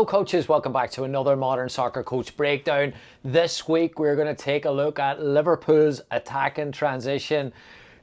Hello coaches, welcome back to another Modern Soccer Coach Breakdown. This week we're going to take a look at Liverpool's attacking transition.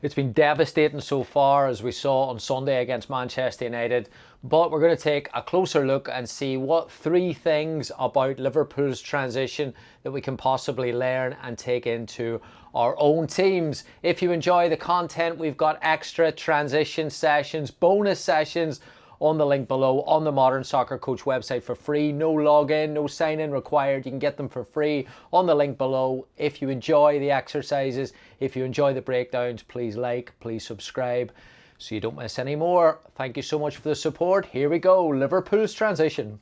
It's been devastating so far, as we saw on Sunday against Manchester United, but we're going to take a closer look and see what 3 things about Liverpool's transition that we can possibly learn and take into our own teams. If you enjoy the content, we've got extra transition sessions, bonus sessions on the link below on the Modern Soccer Coach website for free. No login, no sign in required. You can get them for free on the link below. If you enjoy the exercises, if you enjoy the breakdowns, please like, please subscribe so you don't miss any more. Thank you so much for the support. Here we go, Liverpool's transition.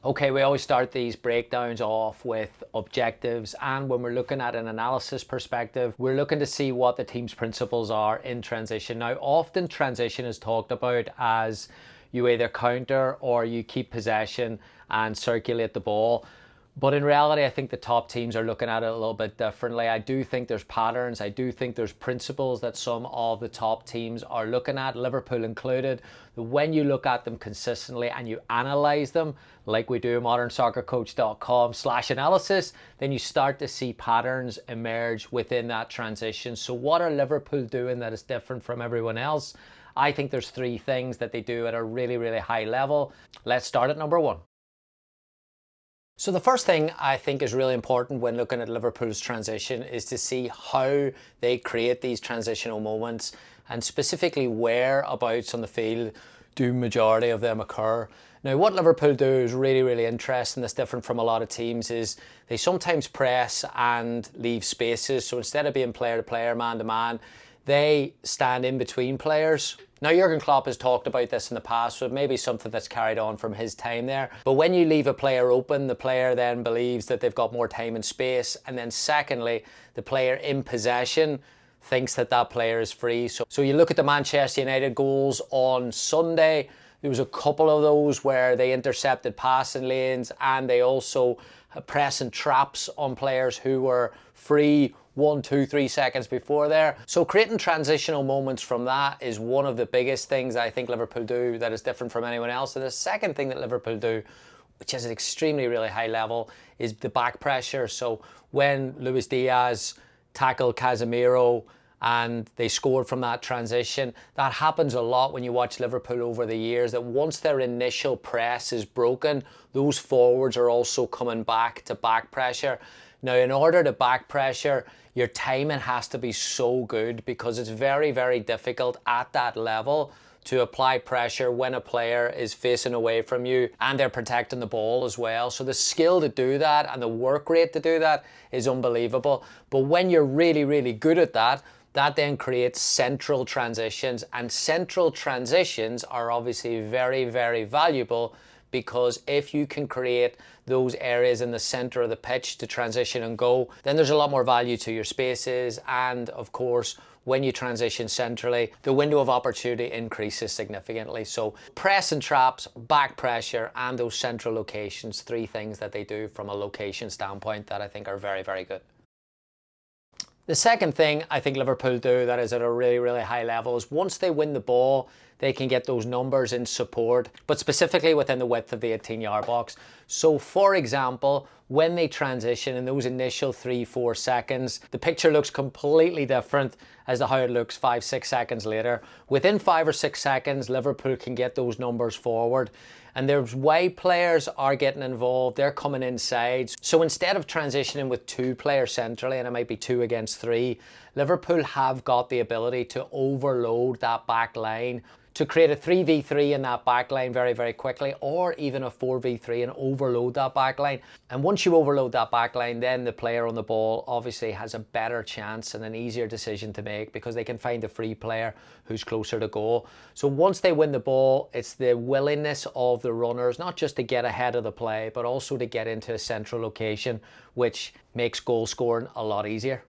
Okay, we always start these breakdowns off with objectives, and when we're looking at an analysis perspective, we're looking to see what the team's principles are in transition. Now, often transition is talked about as you either counter or you keep possession and circulate the ball. But in reality, I think the top teams are looking at it a little bit differently. I do think there's patterns. I do think there's principles that some of the top teams are looking at, Liverpool included. When you look at them consistently and you analyze them, like we do at modernsoccercoach.com/analysis, then you start to see patterns emerge within that transition. So what are Liverpool doing that is different from everyone else? I think there's 3 things that they do at a really, really high level. Let's start at number 1. So the first thing I think is really important when looking at Liverpool's transition is to see how they create these transitional moments, and specifically whereabouts on the field do majority of them occur. Now, what Liverpool do is really, really interesting. That's different from a lot of teams. Is they sometimes press and leave spaces. So instead of being player to player, man to man, they stand in between players. Now, Jurgen Klopp has talked about this in the past, so it may be something that's carried on from his time there. But when you leave a player open, the player then believes that they've got more time and space. And then secondly, the player in possession thinks that that player is free. So you look at the Manchester United goals on Sunday, there was a couple of those where they intercepted passing lanes and they also pressing traps on players who were free 1, 2, 3 seconds before there. So creating transitional moments from that is one of the biggest things I think Liverpool do that is different from anyone else. And the second thing that Liverpool do, which is an extremely really high level, is the back pressure. So when Luis Diaz tackled Casemiro and they scored from that transition, that happens a lot when you watch Liverpool over the years, that once their initial press is broken, those forwards are also coming back to back pressure. Now, in order to back pressure, your timing has to be so good, because it's very, very difficult at that level to apply pressure when a player is facing away from you and they're protecting the ball as well. So the skill to do that and the work rate to do that is unbelievable. But when you're really, really good at that, that then creates central transitions, and central transitions are obviously very, very valuable, because if you can create those areas in the center of the pitch to transition and go, then there's a lot more value to your spaces. And of course, when you transition centrally, the window of opportunity increases significantly. So press and traps, back pressure, and those central locations, 3 things that they do from a location standpoint that I think are very, very good. The second thing I think Liverpool do that is at a really, really high level is once they win the ball, they can get those numbers in support, but specifically within the width of the 18-yard box. So for example, when they transition in those initial 3-4 seconds, the picture looks completely different as to how it looks 5-6 seconds later. Within 5 or 6 seconds, Liverpool can get those numbers forward. And there's why players are getting involved. They're coming inside. So instead of transitioning with 2 players centrally, and it might be 2 against 3, Liverpool have got the ability to overload that back line, to create a 3v3 in that back line very, very quickly, or even a 4v3 and overload that back line. And once you overload that back line, then the player on the ball obviously has a better chance and an easier decision to make, because they can find a free player who's closer to goal. So once they win the ball, it's the willingness of the runners, not just to get ahead of the play, but also to get into a central location, which makes goal scoring a lot easier.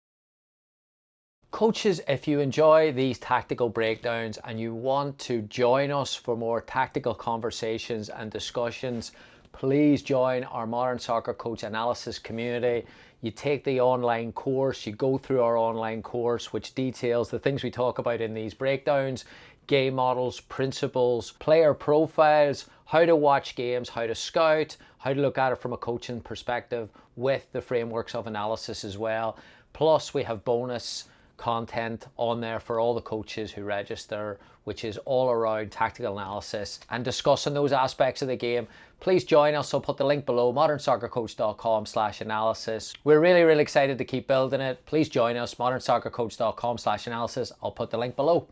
Coaches, if you enjoy these tactical breakdowns and you want to join us for more tactical conversations and discussions, please join our Modern Soccer Coach analysis community. You take the online course, you go through our online course, which details the things we talk about in these breakdowns. game models, principles, player profiles, how to watch games, how to scout, how to look at it from a coaching perspective with the frameworks of analysis as well. Plus we have bonus content on there for all the coaches who register, which is all around tactical analysis and discussing those aspects of the game. Please join us. I'll put the link below, modernsoccercoach.com/analysis. We're really excited to keep building it. Please join us, modernsoccercoach.com/analysis. I'll put the link below.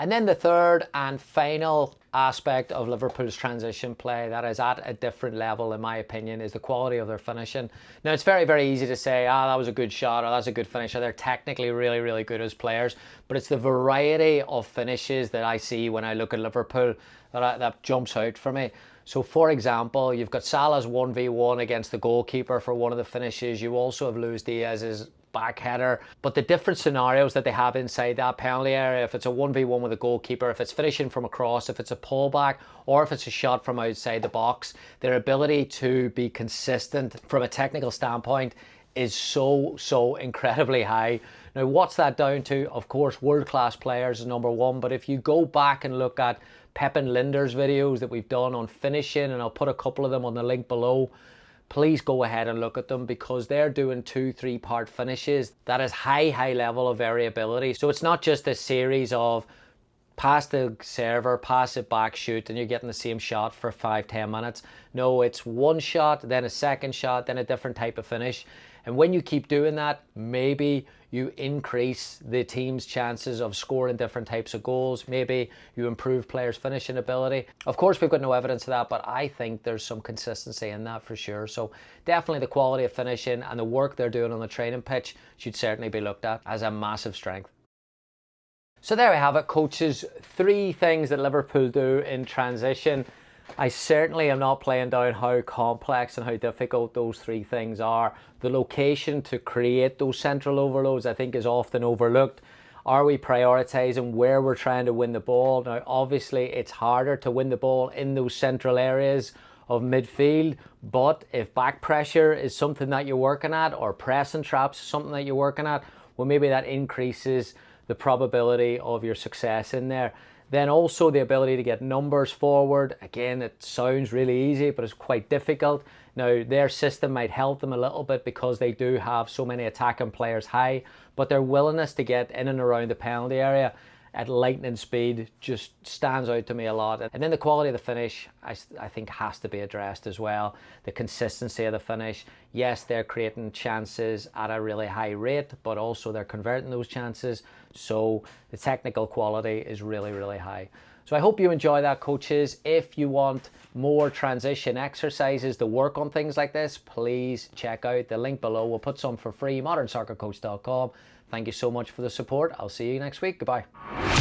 And then the third and final aspect of Liverpool's transition play that is at a different level, in my opinion, is the quality of their finishing. Now, it's very easy to say, that was a good shot, or that's a good finisher. They're technically really good as players, but it's the variety of finishes that I see when I look at Liverpool that jumps out for me. So, for example, you've got Salah's 1v1 against the goalkeeper for one of the finishes. You also have Luis Diaz's back header, but the different scenarios that they have inside that penalty area, if it's a 1v1 with a goalkeeper, if it's finishing from across, if it's a pullback, or if it's a shot from outside the box, their ability to be consistent from a technical standpoint is so incredibly high. Now, what's that down to? Of course, world-class players is number one, but if you go back and look at Pep and Linder's videos that we've done on finishing, and I'll put a couple of them on the link below, please go ahead and look at them, because they're doing 2-3 part finishes that is high level of variability. So it's not just a series of pass the server, pass it back, shoot, and you're getting the same shot for 5-10 minutes. No, it's one shot, then a second shot, then a different type of finish. And when you keep doing that, maybe you increase the team's chances of scoring different types of goals. Maybe you improve players' finishing ability. Of course, we've got no evidence of that, but I think there's some consistency in that for sure. So definitely the quality of finishing and the work they're doing on the training pitch should certainly be looked at as a massive strength. So there we have it, coaches. 3 things that Liverpool do in transition. I certainly am not playing down how complex and how difficult those 3 things are. The location to create those central overloads, I think, is often overlooked. Are we prioritising where we're trying to win the ball? Now, obviously, it's harder to win the ball in those central areas of midfield, but if back pressure is something that you're working at, or pressing traps is something that you're working at, well, maybe that increases the probability of your success in there. Then also the ability to get numbers forward. Again, it sounds really easy, but it's quite difficult. Now, their system might help them a little bit because they do have so many attacking players high, but their willingness to get in and around the penalty area at lightning speed just stands out to me a lot. And then the quality of the finish, I think, has to be addressed as well. The consistency of the finish. Yes, they're creating chances at a really high rate, but also they're converting those chances. So the technical quality is really high. So I hope you enjoy that, coaches. If you want more transition exercises to work on things like this, please check out the link below. We'll put some for free, modernsoccercoach.com. Thank you so much for the support. I'll see you next week. Goodbye.